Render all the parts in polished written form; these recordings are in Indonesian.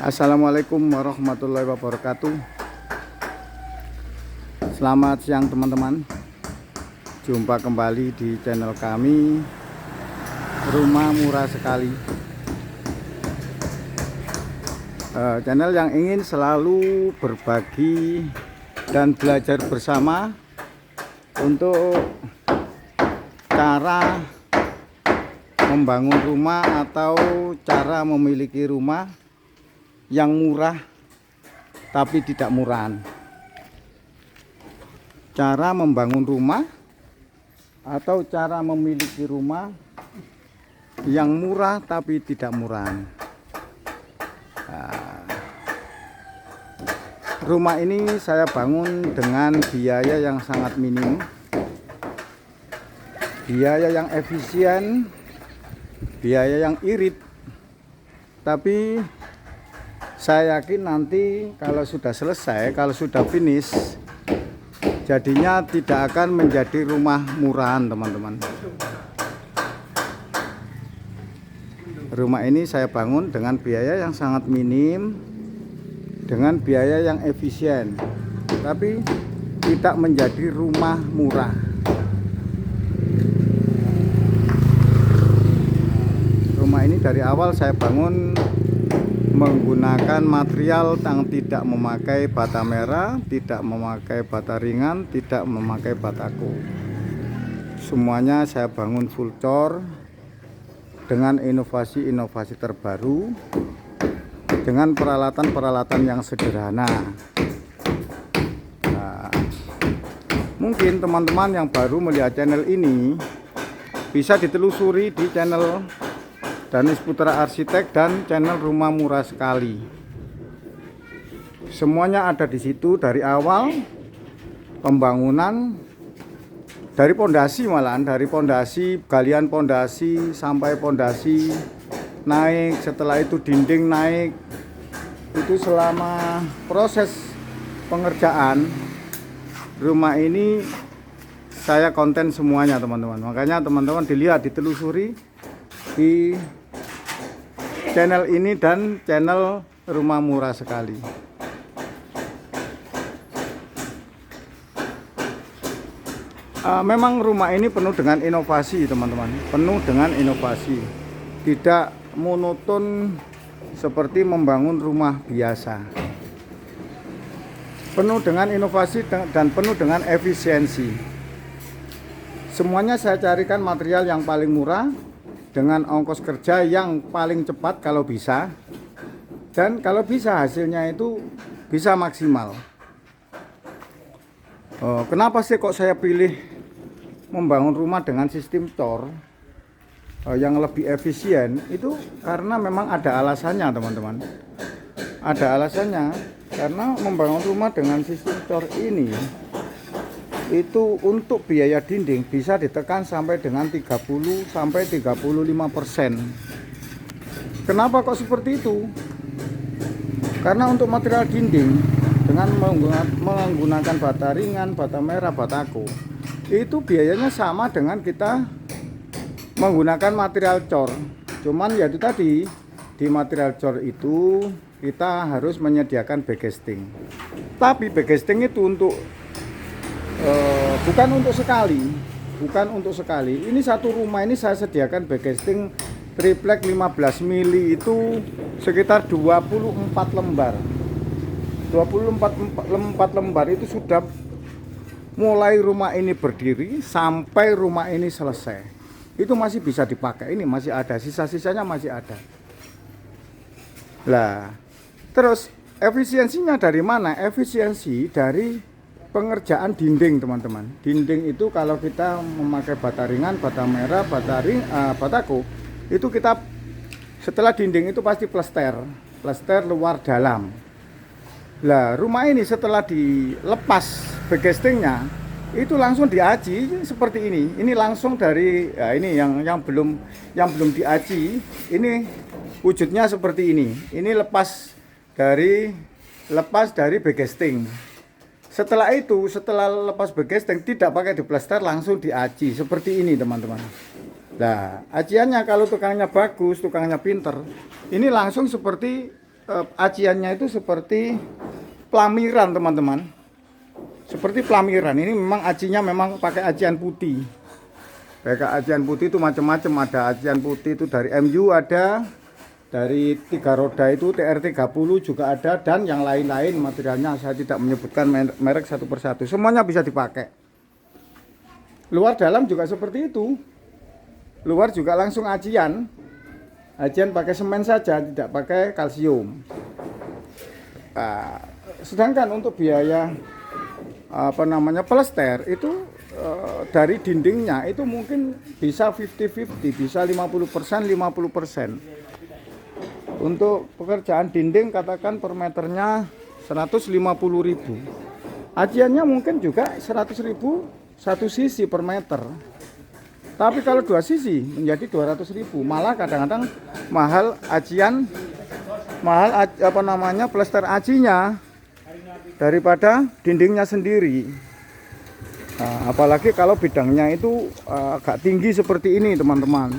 Assalamualaikum warahmatullahi wabarakatuh. Selamat siang teman-teman. Jumpa kembali di channel kami, Rumah Murah Sekali. Channel yang ingin selalu berbagi dan belajar bersama untuk cara membangun rumah atau cara memiliki rumah yang murah tapi tidak murahan. Cara membangun rumah atau cara memiliki rumah yang murah tapi tidak murahan. Rumah ini saya bangun dengan biaya yang sangat minim, biaya yang efisien, biaya yang irit. Tapi saya yakin nanti kalau sudah selesai, kalau sudah finish, jadinya tidak akan menjadi rumah murahan, teman-teman. Rumah ini saya bangun dengan biaya yang sangat minim, dengan biaya yang efisien, tapi tidak menjadi rumah murah. Rumah ini dari awal saya bangun menggunakan material yang tidak memakai bata merah, tidak memakai bata ringan, tidak memakai bataku. Semuanya saya bangun full cor dengan inovasi-inovasi terbaru, dengan peralatan-peralatan yang sederhana. Mungkin teman-teman yang baru melihat channel ini bisa ditelusuri di channel Danis Putra Arsitek dan channel Rumah Murah Sekali. Semuanya ada di situ dari awal pembangunan, dari pondasi, malahan dari pondasi, galian pondasi sampai pondasi naik, setelah itu dinding naik. Itu selama proses pengerjaan rumah ini saya konten semuanya, teman-teman. Makanya teman-teman dilihat, ditelusuri di channel ini dan channel Rumah Murah Sekali. Memang rumah ini penuh dengan inovasi, teman-teman. Penuh dengan inovasi. Tidak monoton seperti membangun rumah biasa. Penuh dengan inovasi dan penuh dengan efisiensi. Semuanya saya carikan material yang paling murah, dengan ongkos kerja yang paling cepat kalau bisa, dan kalau bisa hasilnya itu bisa maksimal. Kenapa sih kok saya pilih membangun rumah dengan sistem cor yang lebih efisien? Itu karena memang ada alasannya, teman-teman. Ada alasannya, karena membangun rumah dengan sistem cor ini itu untuk biaya dinding bisa ditekan sampai dengan 30 sampai 35%. Kenapa kok seperti itu? Karena untuk material dinding dengan menggunakan bata ringan, bata merah, bataku, itu biayanya sama dengan kita menggunakan material cor. Cuman ya itu tadi, di material cor itu kita harus menyediakan backcasting. Tapi backcasting itu bukan untuk sekali. Ini satu rumah ini saya sediakan backcasting triplek 15 mili itu sekitar 24 lembar. 24 lembar itu sudah mulai rumah ini berdiri sampai rumah ini selesai. Itu masih bisa dipakai, ini masih ada, sisa-sisanya masih ada. Lah, terus efisiensinya dari mana? Efisiensi dari pengerjaan dinding, teman-teman. Dinding itu kalau kita memakai bata ringan, bata merah, bataku, itu kita setelah dinding itu pasti plester luar dalam. Lah, rumah ini setelah dilepas backcastingnya itu langsung diaji seperti ini. Ini langsung dari ini yang belum diaji, ini wujudnya seperti ini. Ini lepas dari backcasting. Setelah itu, setelah lepas backcasting tidak pakai diplester, langsung diaji seperti ini, teman-teman. Nah, ajiannya kalau tukangnya bagus, tukangnya pinter, ini langsung seperti aciannya itu seperti pelamiran teman-teman, seperti pelamiran. Ini memang acinya memang pakai acian putih. Pakai acian putih itu macam-macam, ada acian putih itu dari MU, ada dari 3 roda itu TR30 juga ada, dan yang lain-lain materialnya saya tidak menyebutkan merek satu persatu. Semuanya bisa dipakai. Luar dalam juga seperti itu. Luar juga langsung acian. Acian pakai semen saja, tidak pakai kalsium. Nah, sedangkan untuk biaya plester itu dari dindingnya itu mungkin bisa 50-50, bisa 50%, 50%. Untuk pekerjaan dinding katakan per meternya 150.000. Aciannya mungkin juga 100.000 satu sisi per meter. Tapi kalau 2 sisi menjadi 200.000. Malah kadang-kadang mahal acian, mahal plester acinya daripada dindingnya sendiri. Nah, apalagi kalau bidangnya itu agak tinggi seperti ini teman-teman.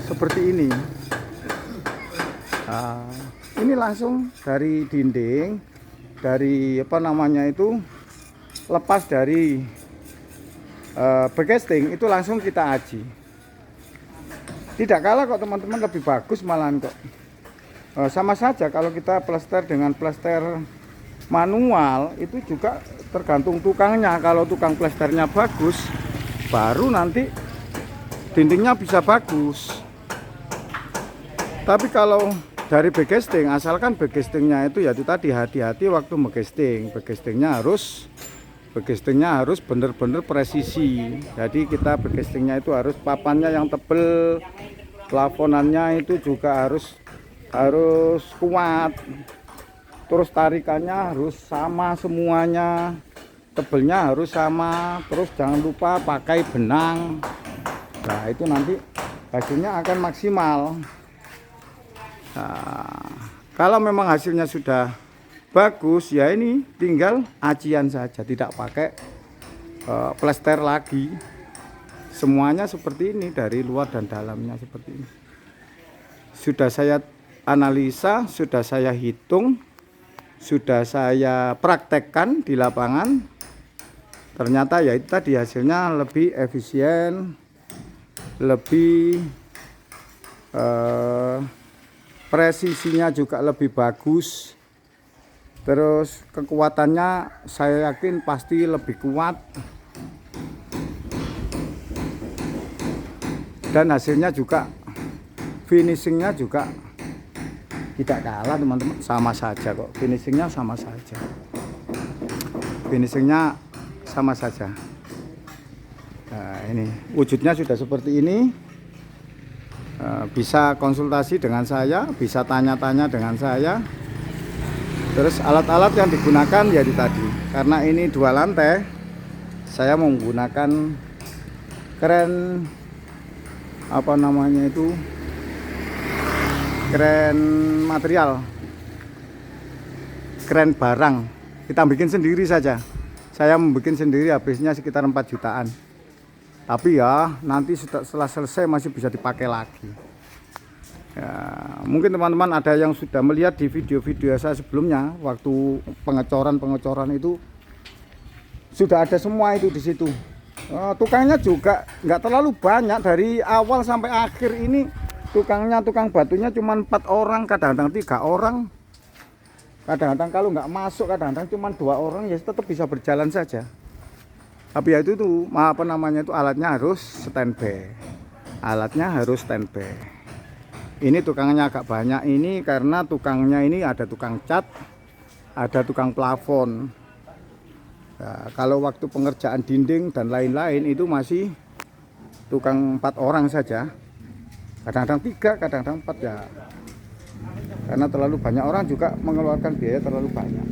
Seperti ini. Ini langsung dari dinding, dari lepas dari backcasting itu langsung kita aci. Tidak kalah kok teman-teman, lebih bagus malahan kok. Sama saja kalau kita plester dengan plester manual itu juga tergantung tukangnya. Kalau tukang plesternya bagus, baru nanti dindingnya bisa bagus. Tapi kalau dari backcasting, asalkan backcastingnya itu ya itu tadi, hati-hati waktu backcastingnya harus benar-benar presisi. Jadi kita backcastingnya itu harus papannya yang tebel, plafonannya itu juga harus kuat, terus tarikannya harus sama semuanya, tebelnya harus sama, terus jangan lupa pakai benang. Nah itu nanti hasilnya akan maksimal. Nah, kalau memang hasilnya sudah bagus ya ini tinggal acian saja, tidak pakai plester lagi. Semuanya seperti ini, dari luar dan dalamnya seperti ini. Sudah saya analisa, sudah saya hitung, sudah saya praktekkan di lapangan. Ternyata ya itu tadi hasilnya lebih efisien, lebih presisinya juga lebih bagus. Terus kekuatannya saya yakin pasti lebih kuat. Dan hasilnya juga, finishingnya juga tidak kalah teman-teman, sama saja kok. Finishingnya sama saja. Finishingnya sama saja. Nah ini wujudnya sudah seperti ini. Bisa konsultasi dengan saya, bisa tanya-tanya dengan saya. Terus alat-alat yang digunakan ya tadi, karena ini 2 lantai, saya menggunakan kren kren material, kren barang. Kita bikin sendiri saja. Saya membuat sendiri, habisnya sekitar 4 jutaan. Tapi ya nanti setelah selesai masih bisa dipakai lagi. Ya, mungkin teman-teman ada yang sudah melihat di video-video saya sebelumnya, waktu pengecoran itu sudah ada semua itu di situ. Tukangnya juga nggak terlalu banyak, dari awal sampai akhir ini tukang batunya cuma 4 orang, kadang-kadang 3 orang, kadang-kadang kalau nggak masuk kadang-kadang cuma 2 orang, ya tetap bisa berjalan saja. Tapi ya itu alatnya harus standby. Ini tukangnya agak banyak ini karena tukangnya ini ada tukang cat, ada tukang plafon. Nah, kalau waktu pengerjaan dinding dan lain-lain itu masih tukang 4 orang saja. Kadang-kadang 3, kadang-kadang 4 ya. Karena terlalu banyak orang juga mengeluarkan biaya terlalu banyak.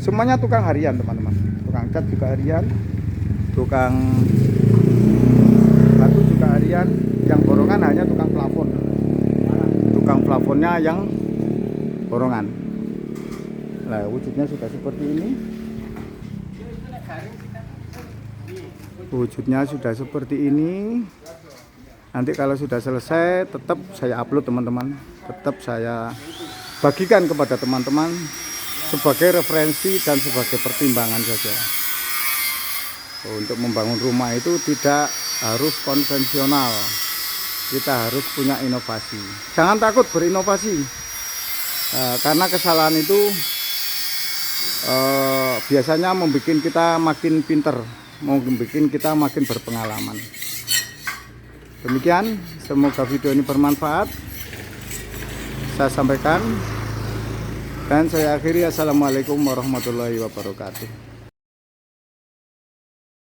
Semuanya tukang harian teman-teman. Tukang cat juga harian, tukang batu juga harian. Yang borongan hanya tukang plafon. Tukang plafonnya yang borongan. Nah, wujudnya sudah seperti ini. Wujudnya sudah seperti ini. Nanti kalau sudah selesai tetap saya upload teman-teman, tetap saya bagikan kepada teman-teman sebagai referensi dan sebagai pertimbangan saja. Untuk membangun rumah itu tidak harus konvensional, kita harus punya inovasi. Jangan takut berinovasi, karena kesalahan itu biasanya membuat kita makin pinter, membuat kita makin berpengalaman. Demikian, semoga video ini bermanfaat saya sampaikan, dan saya akhiri. Assalamualaikum warahmatullahi wabarakatuh.